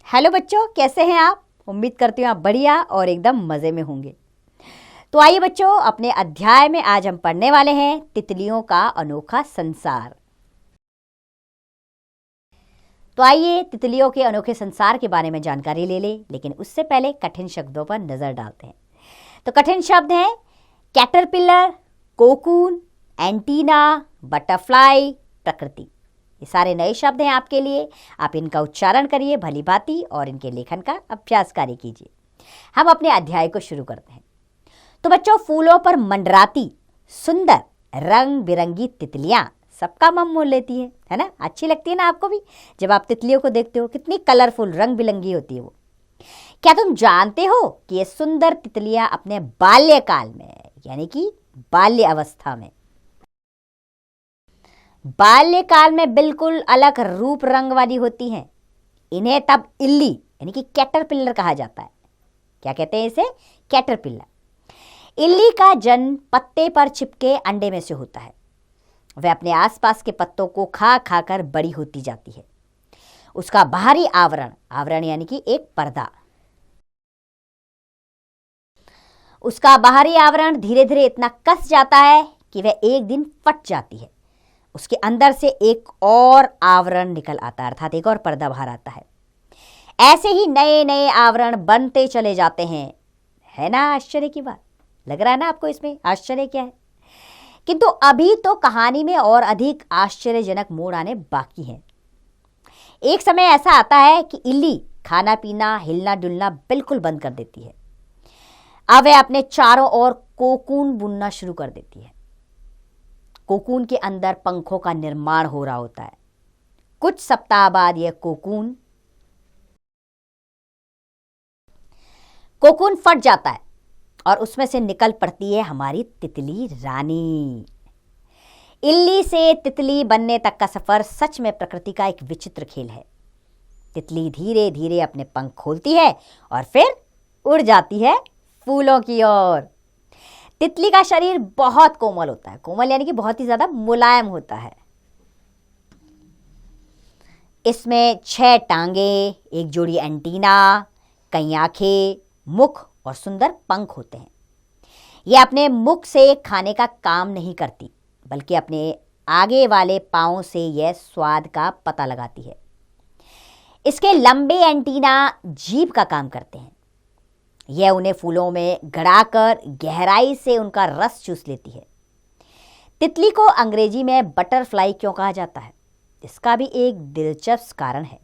Hello बच्चों, कैसे हैं आप। उम्मीद करती हूँ आप बढ़िया और एकदम मज़े में होंगे। तो आइए बच्चों, अपने अध्याय में आज हम पढ़ने वाले हैं तितलियों का अनोखा संसार। तो आइए तितलियों के अनोखे संसार के बारे में जानकारी ले लें, लेकिन उससे पहले कठिन शब्दों पर नज़र डालते हैं। तो कठिन शब्द हैं कैटरपिलर, कोकून, एंटीना, बटरफ्लाई, प्रकृति। ये सारे नए शब्द हैं आपके लिए। आप इनका उच्चारण करिए भली भांति और इनके लेखन का अभ्यास कार्य कीजिए। हम अपने अध्याय को शुरू करते हैं। तो बच्चों, फूलों पर मंडराती सुंदर रंग बिरंगी तितलियां सबका मन मोह लेती है ना। अच्छी लगती है ना आपको भी, जब आप तितलियों को देखते हो कितनी कलरफुल रंग बिरंगी होती है वो। क्या तुम जानते हो कि ये सुंदर तितलियां अपने बाल्यकाल में, यानी कि बाल्य अवस्था में, बाल्यकाल में बिल्कुल अलग रूप रंग वाली होती हैं। इन्हें तब इल्ली यानी कि कैटरपिलर कहा जाता है। क्या कहते हैं इसे? कैटरपिलर। इल्ली का जन्म पत्ते पर चिपके अंडे में से होता है। वह अपने आसपास के पत्तों को खा खा कर बड़ी होती जाती है। उसका बाहरी आवरण यानी कि एक पर्दा, उसका बाहरी आवरण धीरे धीरे इतना कस जाता है कि वह एक दिन फट जाती है। उसके अंदर से एक और आवरण निकल आता है, अर्थात एक और पर्दा बाहर आता है। ऐसे ही नए नए आवरण बनते चले जाते हैं। है ना आश्चर्य की बात? लग रहा है ना आपको इसमें आश्चर्य क्या है? किंतु अभी तो कहानी में और अधिक आश्चर्यजनक मोड़ आने बाकी हैं। एक समय ऐसा आता है कि इल्ली खाना पीना, हिलना डुलना बिल्कुल बंद कर देती है। अब वह अपने चारों ओर कोकून बुनना शुरू कर देती है। कोकून के अंदर पंखों का निर्माण हो रहा होता है। कुछ सप्ताह बाद यह कोकून फट जाता है और उसमें से निकल पड़ती है हमारी तितली रानी। इल्ली से तितली बनने तक का सफर सच में प्रकृति का एक विचित्र खेल है। तितली धीरे धीरे अपने पंख खोलती है और फिर उड़ जाती है फूलों की ओर। तितली का शरीर बहुत कोमल होता है। कोमल यानी कि बहुत ही ज्यादा मुलायम होता है। इसमें 6 टांगे, एक जोड़ी एंटीना, कई आंखें, मुख और सुंदर पंख होते हैं। यह अपने मुख से खाने का काम नहीं करती, बल्कि अपने आगे वाले पांवों से यह स्वाद का पता लगाती है। इसके लंबे एंटीना जीभ का काम करते हैं। यह उन्हें फूलों में गड़ाकर गहराई से उनका रस चूस लेती है। तितली को अंग्रेजी में बटरफ्लाई क्यों कहा जाता है, इसका भी एक दिलचस्प कारण है।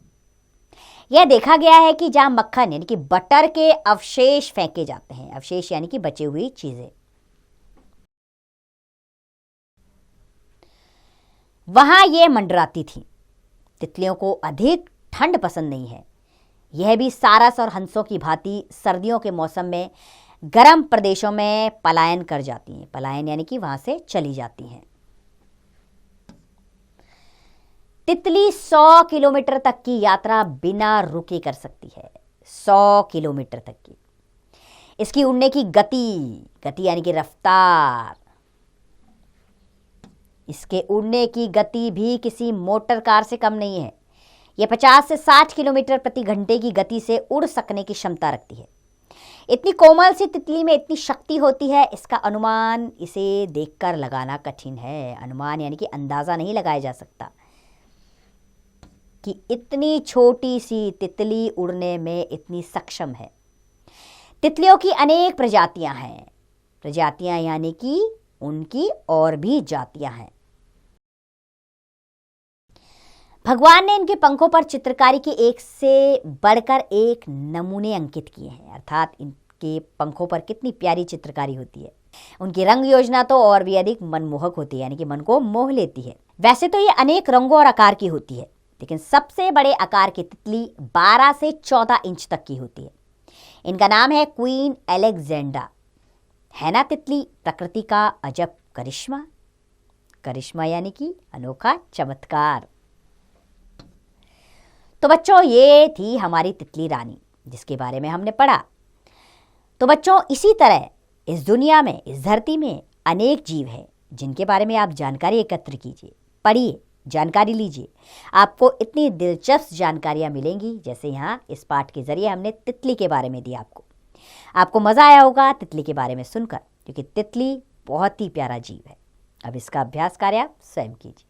यह देखा गया है कि जहां मक्खन यानी कि बटर के अवशेष फेंके जाते हैं, अवशेष यानी कि बची हुई चीजें, वहां यह मंडराती थी। तितलियों को अधिक ठंड पसंद नहीं है। यह भी सारस और हंसों की भांति सर्दियों के मौसम में गर्म प्रदेशों में पलायन कर जाती हैं। पलायन यानी कि वहां से चली जाती हैं। तितली 100 किलोमीटर तक की यात्रा बिना रुके कर सकती है। 100 किलोमीटर तक की। इसकी उड़ने की गति यानी कि रफ्तार, इसके उड़ने की गति भी किसी मोटर कार से कम नहीं है। यह 50 से 60 किलोमीटर प्रति घंटे की गति से उड़ सकने की क्षमता रखती है। इतनी कोमल सी तितली में इतनी शक्ति होती है, इसका अनुमान इसे देखकर लगाना कठिन है। अनुमान यानी कि अंदाजा नहीं लगाया जा सकता कि इतनी छोटी सी तितली उड़ने में इतनी सक्षम है। तितलियों की अनेक प्रजातियां हैं। प्रजातियां यानी कि उनकी और भी जातियां हैं। भगवान ने इनके पंखों पर चित्रकारी के एक से बढ़कर एक नमूने अंकित किए हैं, अर्थात इनके पंखों पर कितनी प्यारी चित्रकारी होती है। उनकी रंग योजना तो और भी अधिक मनमोहक होती है, यानी कि मन को मोह लेती है। वैसे तो ये अनेक रंगों और आकार की होती है, लेकिन सबसे बड़े आकार की तितली 12 से 14 इंच तक की होती है। इनका नाम है क्वीन अलेक्जेंडा। है ना तितली प्रकृति का अजब करिश्मा? करिश्मा यानी कि अनोखा चमत्कार। तो बच्चों, ये थी हमारी तितली रानी जिसके बारे में हमने पढ़ा। तो बच्चों, इसी तरह इस दुनिया में, इस धरती में अनेक जीव हैं जिनके बारे में आप जानकारी एकत्र कीजिए, पढ़िए, जानकारी लीजिए। आपको इतनी दिलचस्प जानकारियां मिलेंगी, जैसे यहाँ इस पाठ के जरिए हमने तितली के बारे में दिया आपको मजा आया होगा तितली के बारे में सुनकर, क्योंकि तितली बहुत ही प्यारा जीव है। अब इसका अभ्यास कार्य आप स्वयं कीजिए।